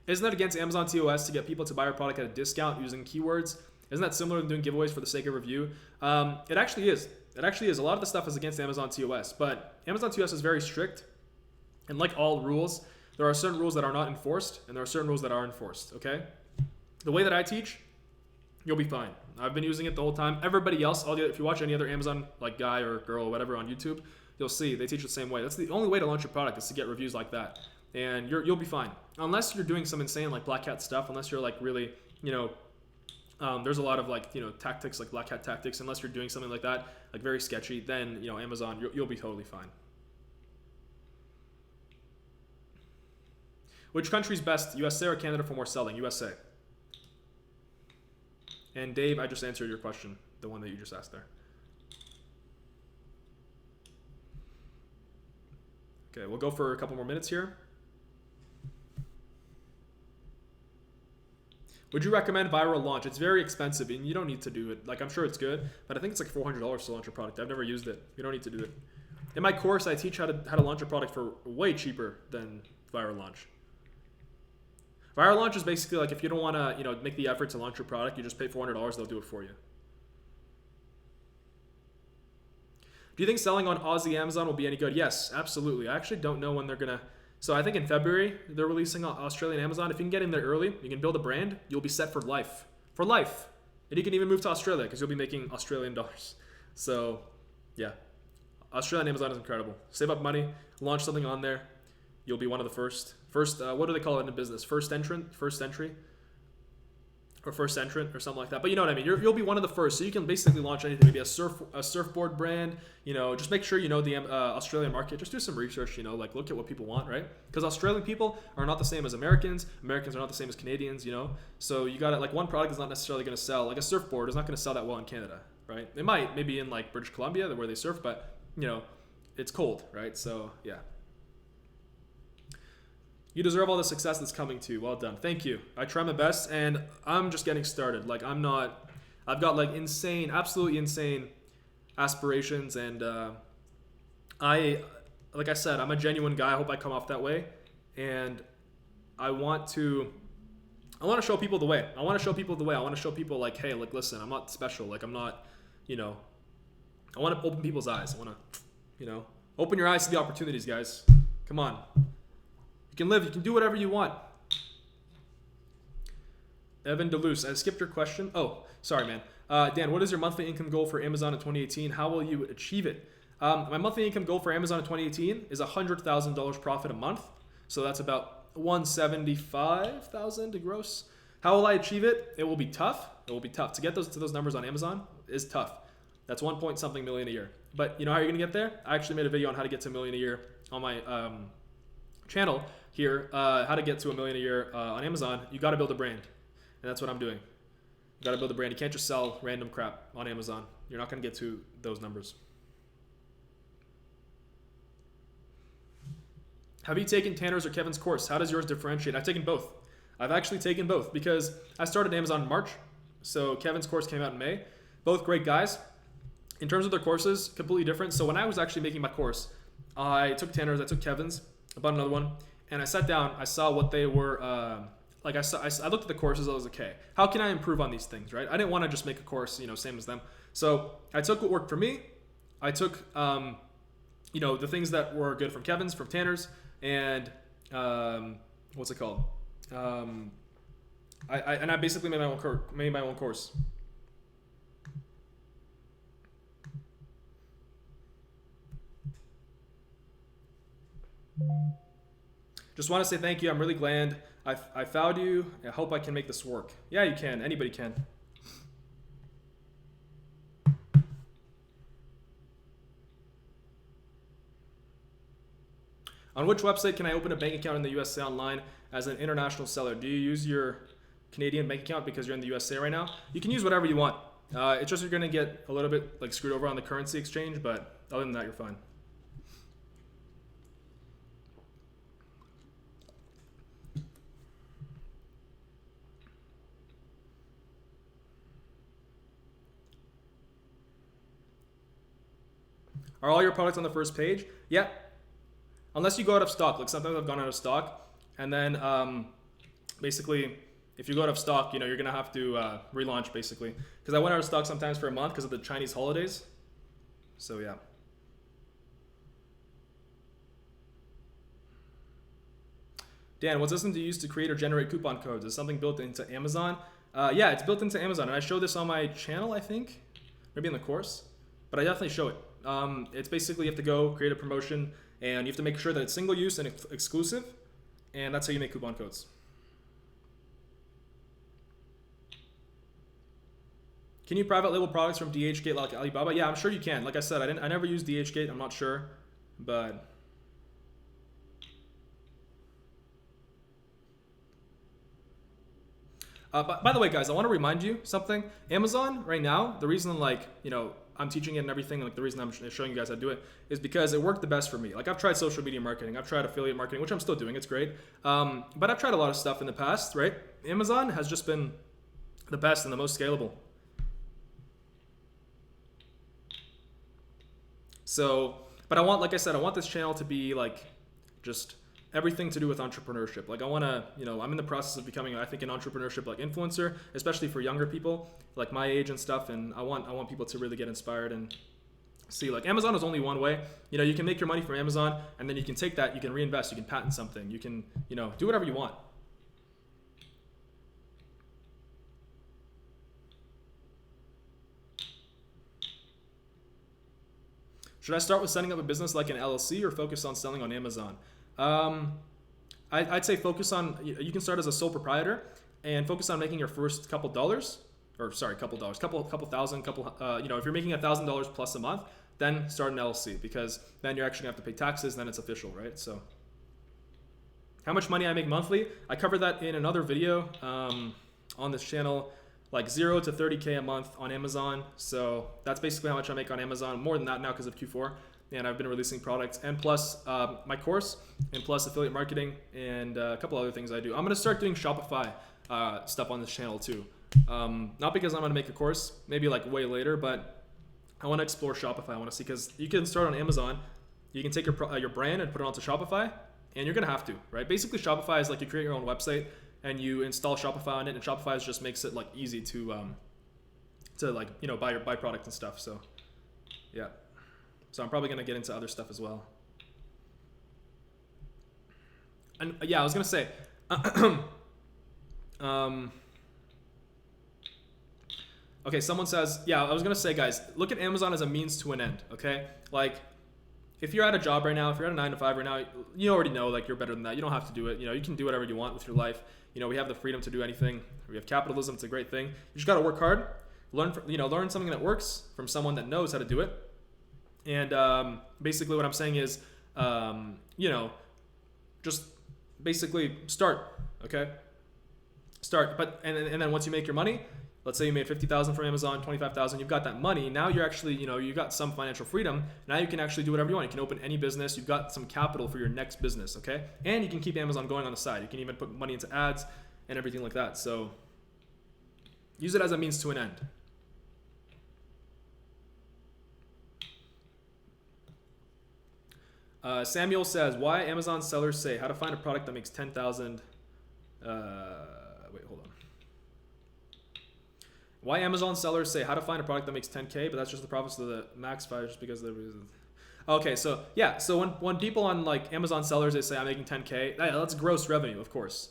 Isn't that against Amazon TOS to get people to buy your product at a discount using keywords? Isn't that similar to doing giveaways for the sake of review? It actually is. It actually is. A lot of the stuff is against Amazon TOS, but Amazon TOS is very strict. And like all rules, there are certain rules that are not enforced, and there are certain rules that are enforced, okay? The way that I teach, you'll be fine. I've been using it the whole time. Everybody else, if you watch any other Amazon like guy or girl or whatever on YouTube, you'll see they teach the same way. That's the only way to launch your product is to get reviews like that. And you'll be fine. Unless you're doing some insane like Black Hat stuff, unless you're like really, you know, there's a lot of like, you know, tactics like Black Hat tactics. Unless you're doing something like that, like very sketchy, then, you know, Amazon, you'll be totally fine. Which country's best, USA or Canada for more selling? USA. And Dave, I just answered your question, the one that you just asked there. Okay, we'll go for a couple more minutes here. Would you recommend viral launch? It's very expensive and you don't need to do it. Like, I'm sure it's good, but I think it's like $400 to launch a product. I've never used it. You don't need to do it. In my course, I teach how to launch a product for way cheaper than viral launch. Viral launch is basically like if you don't want to, you know, make the effort to launch your product, you just pay $400, they'll do it for you. Do you think selling on Aussie Amazon will be any good? Yes, absolutely. I actually don't know when they're going to. So I think in February, they're releasing on Australian Amazon. If you can get in there early, you can build a brand, you'll be set for life. For life. And you can even move to Australia because you'll be making Australian dollars. So, yeah. Australian Amazon is incredible. Save up money, launch something on there. You'll be one of the first. What do they call it in business? First entry? Or first entrant or something like that. But you know what I mean. You'll be one of the first. So you can basically launch anything. Maybe a surfboard brand. You know, just make sure you know the Australian market. Just do some research. You know, like look at what people want, right? Because Australian people are not the same as Americans. Americans are not the same as Canadians. You know, so you got it. Like one product is not necessarily going to sell. Like a surfboard is not going to sell that well in Canada, right? It might maybe in like British Columbia where they surf, but you know, it's cold, right? So yeah. You deserve all the success that's coming to you. Well done. Thank you. I try my best, and I'm just getting started. Like, I've got, like, insane, absolutely insane aspirations, and like I said, I'm a genuine guy. I hope I come off that way, and I want to show people the way. I want to show people, like, hey, like, listen, I'm not special. Like, I'm not, you know, I want to open people's eyes. I want to, you know, open your eyes to the opportunities, guys. Come on. You can live. You can do whatever you want. Evan DeLuce, I skipped your question. Oh, sorry, man. Dan, what is your monthly income goal for Amazon in 2018? How will you achieve it? My monthly income goal for Amazon in 2018 is $100,000 profit a month. So that's about 175,000 to gross. How will I achieve it? It will be tough. It will be tough to get those numbers on Amazon is tough. That's 1 point something million a year. But you know how you're gonna get there? I actually made a video on how to get to $1 million a year on my channel here. How to get to $1 million a year on Amazon. You got to build a brand, and that's what I'm doing. You got to build a brand. You can't just sell random crap on Amazon. You're not gonna get to those numbers. Have you taken Tanner's or Kevin's course? How does yours differentiate? I've taken both. I've actually taken both because I started Amazon in March. So Kevin's course came out in May. Both great guys. In terms of their courses, completely different. So when I was actually making my course, I took Tanner's, I took Kevin's, I bought another one, and I sat down, I saw what they were, I looked at the courses, I was like, okay, how can I improve on these things, right? I didn't want to just make a course, same as them. So I took what worked for me. I took, the things that were good from Kevin's, from Tanner's, and what's it called? I basically made my own course. Just want to say thank you. I'm really glad I found you. I hope I can make this work. Yeah, you can. Anybody can. On which website can I open a bank account in the USA online as an international seller? Do you use your Canadian bank account because you're in the USA right now? You can use whatever you want. It's just you're going to get a little bit screwed over on the currency exchange, but other than that, you're fine. Are all your products on the first page? Yeah. Unless you go out of stock. Like sometimes I've gone out of stock. And then basically, if you go out of stock, you're going to have to relaunch basically. Because I went out of stock sometimes for a month because of the Chinese holidays. So yeah. Dan, what system do you use to create or generate coupon codes? Is something built into Amazon? Yeah, it's built into Amazon. And I show this on my channel, I think. Maybe in the course. But I definitely show it. It's basically you have to go create a promotion and you have to make sure that it's single use and exclusive, and that's how you make coupon codes. Can you private label products from DHgate like Alibaba? Yeah, I'm sure you can. Like I said, I never used DHgate. I'm not sure, but by the way, guys, I want to remind you something. Amazon right now, the reason I'm teaching it and everything, the reason I'm showing you guys how to do it is because it worked the best for me. I've tried social media marketing, I've tried affiliate marketing, which I'm still doing, it's great. But I've tried a lot of stuff in the past, right? Amazon has just been the best and the most scalable. So, but I want this channel to be just everything to do with entrepreneurship. I want to, I'm in the process of becoming, I think, an entrepreneurship influencer, especially for younger people like my age and stuff. And I want people to really get inspired and see Amazon is only one way. You can make your money from Amazon, and then you can take that, you can reinvest, you can patent something, you can, do whatever you want. Should I start with setting up a business like an LLC or focus on selling on Amazon? I'd say focus on, you can start as a sole proprietor and focus on making your first couple thousand, if you're making $1,000 plus a month, then start an LLC, because then you're actually gonna have to pay taxes, then it's official, right? So how much money I make monthly, I covered that in another video on this channel, 0 to 30K a month on Amazon. So that's basically how much I make on Amazon, more than that now because of Q4. And I've been releasing products, and plus my course, and plus affiliate marketing, and a couple other things I do. I'm gonna start doing Shopify stuff on this channel too. Not because I'm gonna make a course, maybe way later, but I wanna explore Shopify. I wanna see, because you can start on Amazon, you can take your brand and put it onto Shopify, and you're gonna have to, right? Basically Shopify is you create your own website, and you install Shopify on it, and Shopify just makes it easy to buy product and stuff. So yeah. So I'm probably going to get into other stuff as well. And yeah, I was going to say, okay, someone says, yeah, I was going to say, guys, look at Amazon as a means to an end, okay? if you're at a job right now, if you're at a 9 to 5 right now, you already know like you're better than that. You don't have to do it. You can do whatever you want with your life. We have the freedom to do anything. We have capitalism. It's a great thing. You just got to work hard, learn something that works from someone that knows how to do it. And basically what I'm saying is, just basically start, okay? Start, and then once you make your money, let's say you made 50,000 from Amazon, 25,000, you've got that money. Now you're actually, you got some financial freedom. Now you can actually do whatever you want. You can open any business. You've got some capital for your next business, okay? And you can keep Amazon going on the side. You can even put money into ads and everything like that. So use it as a means to an end. Samuel says, why Amazon sellers say how to find a product that makes 10,000. Wait, hold on. Why Amazon sellers say how to find a product that makes 10K, but that's just the profits of the max 5 just because of the reason. Okay, so yeah, so when people on like Amazon sellers, they say I'm making 10K, that's gross revenue, of course.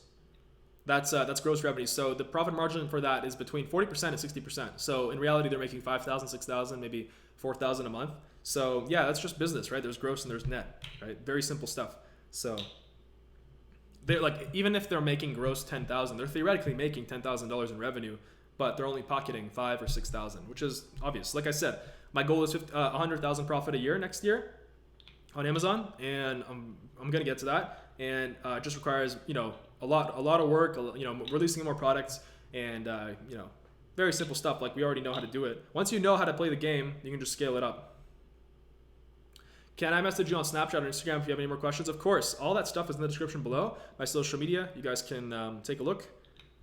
That's gross revenue. So the profit margin for that is between 40% and 60%. So in reality, they're making 5,000, 6,000, maybe 4,000 a month. So yeah, that's just business, right? There's gross and there's net, right? Very simple stuff. So they're like, even if they're making gross 10,000, they're theoretically making $10,000 in revenue, but they're only pocketing 5 or 6,000, which is obvious. Like I said, my goal is 100,000 profit a year next year on Amazon, and I'm gonna get to that. And it just requires a lot of work, releasing more products, and very simple stuff. Like we already know how to do it. Once you know how to play the game, you can just scale it up. Can I message you on Snapchat or Instagram if you have any more questions? Of course. All that stuff is in the description below. My social media. You guys can take a look.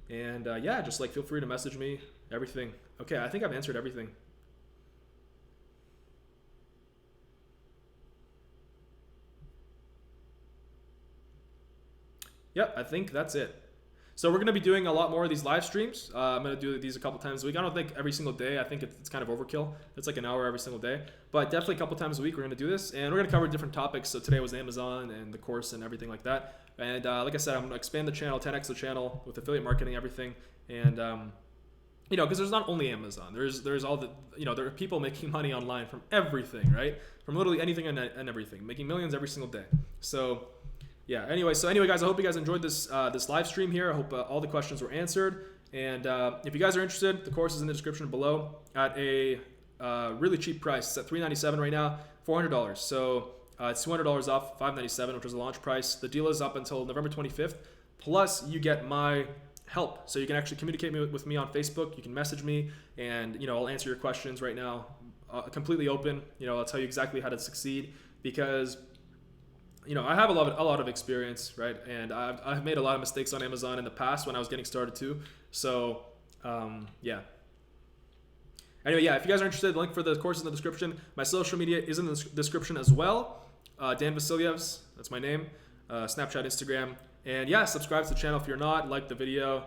And yeah, just like feel free to message me. Everything. Okay, I think I've answered everything. Yep, I think that's it. So we're going to be doing a lot more of these live streams. I'm going to do these a couple times a week. I don't think every single day. I think it's kind of overkill. It's like an hour every single day. But definitely a couple times a week we're going to do this. And we're going to cover different topics. So today was Amazon and the course and everything like that. And like I said, I'm going to expand the channel, 10x the channel with affiliate marketing, everything. And, because there's not only Amazon. There's all the, there are people making money online from everything, right? From literally anything and everything. Making millions every single day. So yeah, anyway, guys, I hope you guys enjoyed this this live stream here. I hope all the questions were answered. And if you guys are interested, the course is in the description below at a really cheap price. It's at $397 right now, $400. So it's $200 off $597, which was the launch price. The deal is up until November 25th. Plus, you get my help. So you can actually communicate with me on Facebook. You can message me, and I'll answer your questions right now. Completely open. I'll tell you exactly how to succeed, because I have a lot of experience, right? And I've made a lot of mistakes on Amazon in the past when I was getting started too. So, yeah. Anyway, yeah, if you guys are interested, the link for the course is in the description. My social media is in the description as well. Dan Vasilyevs, that's my name. Snapchat, Instagram. And yeah, subscribe to the channel if you're not. Like the video.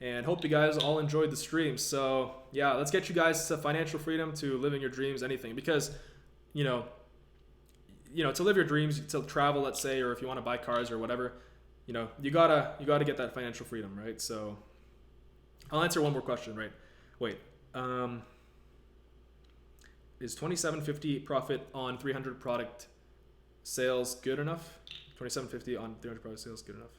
And hope you guys all enjoyed the stream. So, yeah, let's get you guys to financial freedom, to living your dreams, anything. Because, to live your dreams, to travel, let's say, or if you want to buy cars or whatever, you gotta get that financial freedom, right? So I'll answer one more question, right? Wait, is $27.50 profit on 300 product sales good enough? $27.50 on 300 product sales good enough?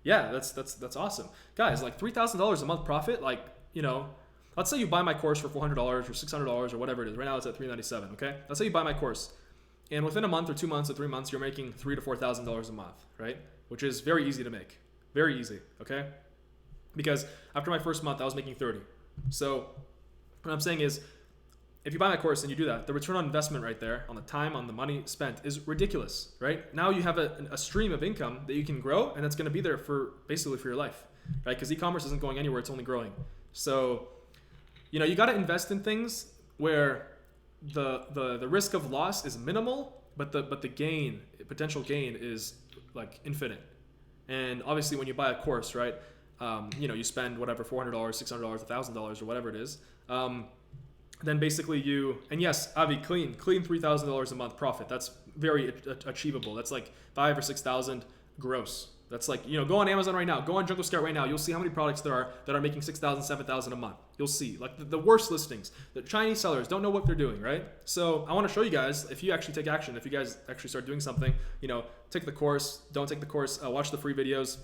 Yeah, that's awesome, guys. Like $3,000 a month profit. Like let's say you buy my course for $400 or $600 or whatever it is. Right now it's at $397. Okay, let's say you buy my course. And within a month or 2 months or 3 months, you're making $3,000 to $4,000 a month, right? Which is very easy to make. Very easy, okay? Because after my first month, I was making 30. So what I'm saying is, if you buy my course and you do that, the return on investment right there, on the time, on the money spent, is ridiculous, right? Now you have a stream of income that you can grow, and that's going to be there for basically for your life, right? Because e-commerce isn't going anywhere; it's only growing. So, you got to invest in things where the risk of loss is minimal, but the potential gain is like infinite. And obviously when you buy a course, right, you spend whatever, $400, $600, $1,000 or whatever it is, then basically and yes, Avi, clean $3,000 a month profit. That's very achievable. That's like 5,000 or 6,000 gross, That's like, go on Amazon right now, go on Junglescout right now. You'll see how many products there are that are making 6,000, 7,000 a month. You'll see like the worst listings. The Chinese sellers don't know what they're doing, right? So I want to show you guys, if you actually take action, if you guys actually start doing something, take the course, don't take the course, watch the free videos,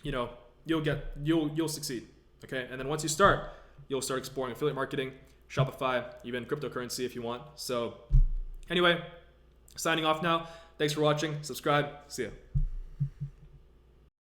you'll succeed. Okay. And then once you start, you'll start exploring affiliate marketing, Shopify, even cryptocurrency if you want. So anyway, signing off now. Thanks for watching. Subscribe. See ya.